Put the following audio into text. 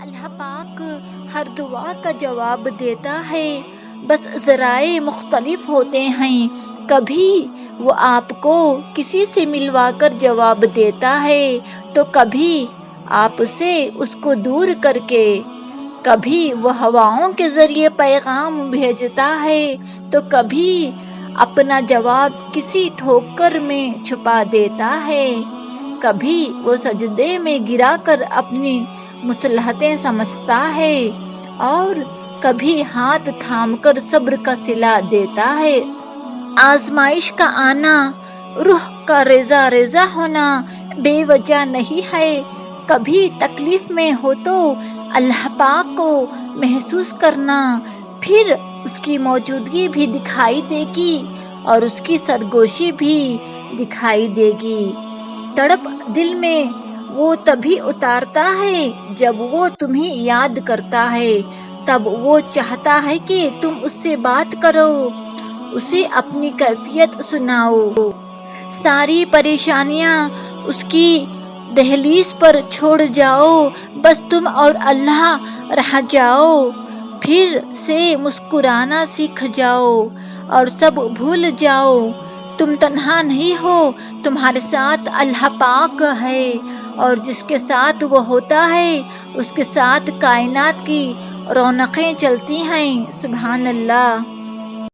اللہ پاک ہر دعا کا جواب دیتا ہے، بس ذرائع مختلف ہوتے ہیں۔ کبھی وہ آپ کو کسی سے ملوا کر جواب دیتا ہے تو کبھی آپ سے اس کو دور کر کے، کبھی وہ ہواؤں کے ذریعے پیغام بھیجتا ہے تو کبھی اپنا جواب کسی ٹھوکر میں چھپا دیتا ہے، کبھی وہ سجدے میں گرا کر اپنی مصلحتیں سمجھتا ہے اور کبھی ہاتھ تھام کر صبر کا صلہ دیتا ہے۔ آزمائش کا آنا، روح کا ریزہ ریزہ ہونا بے وجہ نہیں ہے۔ کبھی تکلیف میں ہو تو اللہ پاک کو محسوس کرنا، پھر اس کی موجودگی بھی دکھائی دے گی اور اس کی سرگوشی بھی دکھائی دے گی۔ تڑپ دل میں وہ تبھی اتارتا ہے جب وہ تمہیں یاد کرتا ہے، تب وہ چاہتا ہے کہ تم اس سے بات کرو، اسے اپنی کیفیت سناؤ۔ ساری پریشانیاں اس کی دہلیز پر چھوڑ جاؤ، بس تم اور اللہ رہ جاؤ، پھر سے مسکرانا سیکھ جاؤ اور سب بھول جاؤ۔ تم تنہا نہیں ہو، تمہارے ساتھ اللہ پاک ہے، اور جس کے ساتھ وہ ہوتا ہے اس کے ساتھ کائنات کی رونقیں چلتی ہیں۔ سبحان اللہ۔